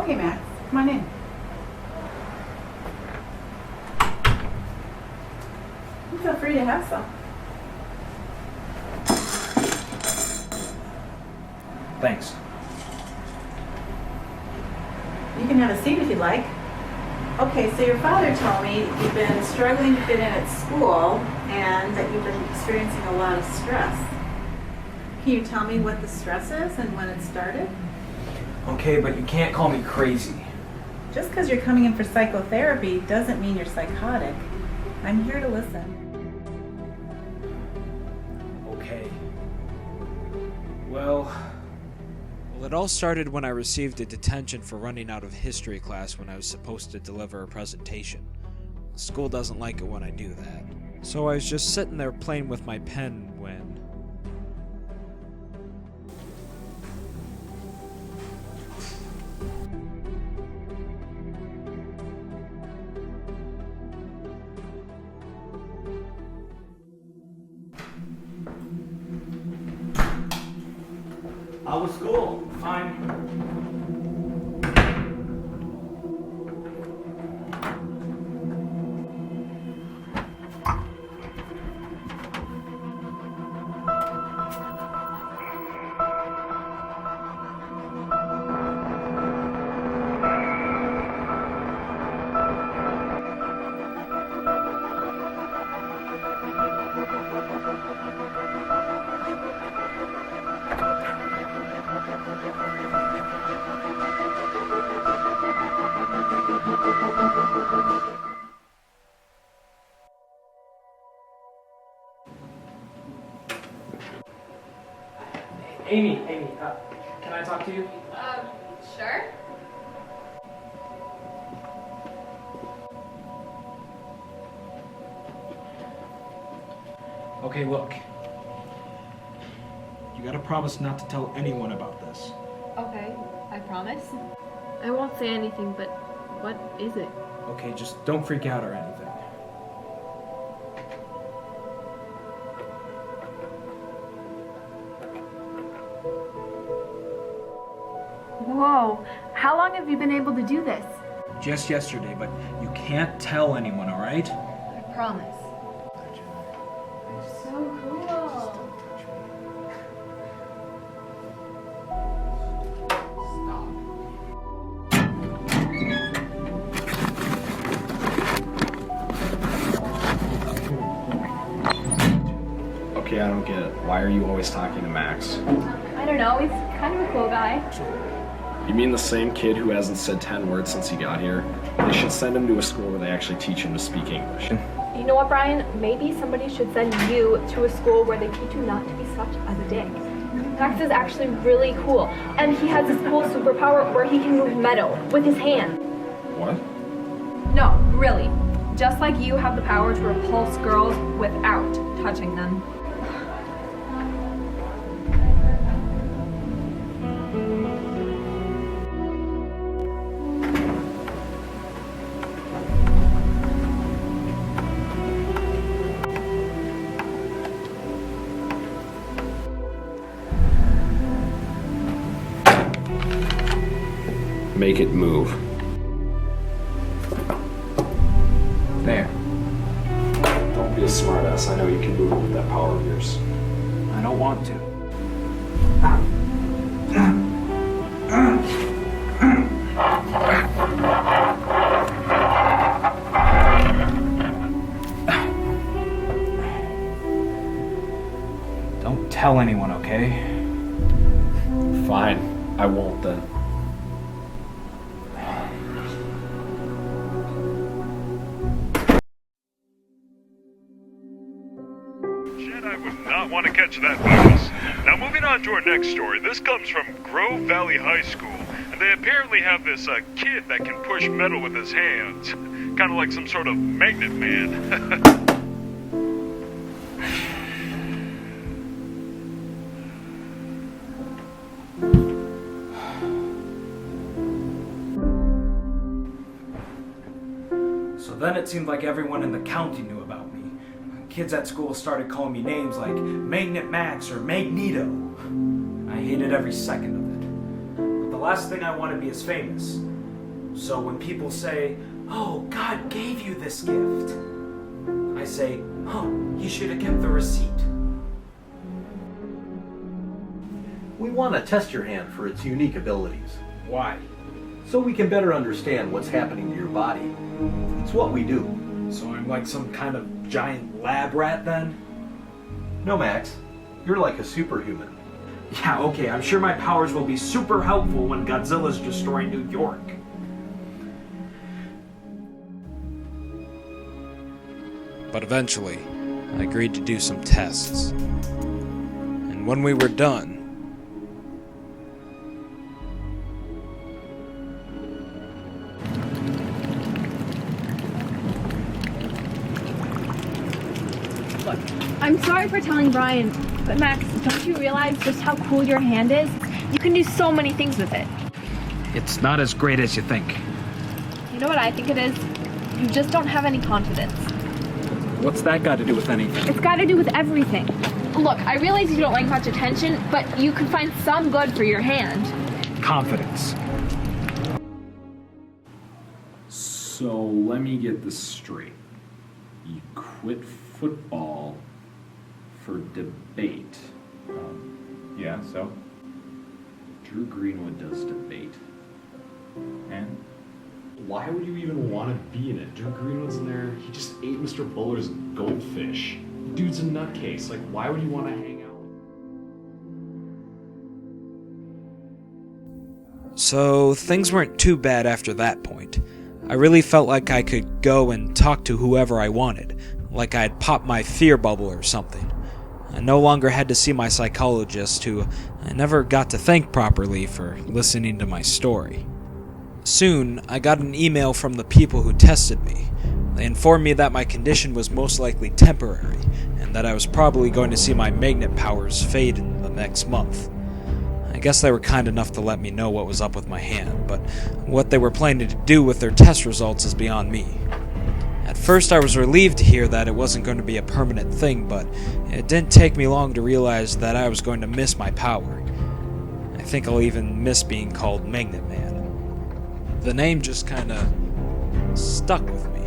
Okay, Max, come on in. You feel free to have some. Thanks. You can have a seat if you'd like. Okay, so your father told me you've been struggling to fit in at school and that you've been experiencing a lot of stress. Can you tell me what the stress is and when it started? Okay, but you can't call me crazy. Just because you're coming in for psychotherapy doesn't mean you're psychotic. I'm here to listen. Okay. Well, it all started when I received a detention for running out of history class when I was supposed to deliver a presentation. The school doesn't like it when I do that. So I was just sitting there playing with my pen when... how was school? Fine. Amy, can I talk to you? Sure. Okay, look. You gotta promise not to tell anyone about this. Okay, I promise. I won't say anything, but what is it? Okay, just don't freak out or anything. Whoa, how long have you been able to do this? Just yesterday, but you can't tell anyone, alright? I promise. So cool. Okay, I don't get it. Why are you always talking to Max? I don't know, he's kind of a cool guy. You mean the same kid who hasn't said 10 words since he got here? They should send him to a school where they actually teach him to speak English. You know what, Brian? Maybe somebody should send you to a school where they teach you not to be such a dick. Max is actually really cool, and he has this cool superpower where he can move metal with his hand. What? No, really. Just like you have the power to repulse girls without touching them. Make it move. There. Don't be a smartass. I know you can move with that power of yours. I don't want to. Don't tell anyone, okay? Fine. I won't then. I would not want to catch that virus. Now moving on to our next story. This comes from Grove Valley High School. And they apparently have this kid that can push metal with his hands. Kind of like some sort of magnet man. So then it seemed like everyone in the county knew about me. Kids at school started calling me names like Magnet Max or Magneto. I hated every second of it. But the last thing I want to be is famous. So when people say, "Oh, God gave you this gift," I say, "Oh, he should have kept the receipt." We want to test your hand for its unique abilities, Why? so we can better understand what's happening to your body. It's what we do. So I'm like some kind of giant lab rat then? No, Max, you're like a superhuman. Yeah, okay, I'm sure my powers will be super helpful when Godzilla's destroying New York. But eventually, I agreed to do some tests. And when we were done, Look, I'm sorry for telling Brian, but Max, don't you realize just how cool your hand is? You can do so many things with it. It's not as great as you think. You know what I think it is? You just don't have any confidence. What's that got to do with anything? It's got to do with everything. Look, I realize you don't like much attention, but you could find some good for your hand. Confidence. So let me get this straight. You quit football for debate. Yeah, so? Drew Greenwood does debate. And? Why would you even want to be in it? Drew Greenwood's in there. He just ate Mr. Buller's goldfish. Dude's a nutcase. Like, why would you want to hang out? so things weren't too bad after that point. I really felt like I could go and talk to whoever I wanted, like I had popped my fear bubble or something. I no longer had to see my psychologist, who I never got to thank properly for listening to my story. Soon, I got an email from the people who tested me. They informed me that my condition was most likely temporary, and that I was probably going to see my magnet powers fade in the next month. I guess they were kind enough to let me know what was up with my hand, but what they were planning to do with their test results is beyond me. At first I was relieved to hear that it wasn't going to be a permanent thing, but it didn't take me long to realize that I was going to miss my power. I think I'll even miss being called Magnet Man. The name just kinda stuck with me.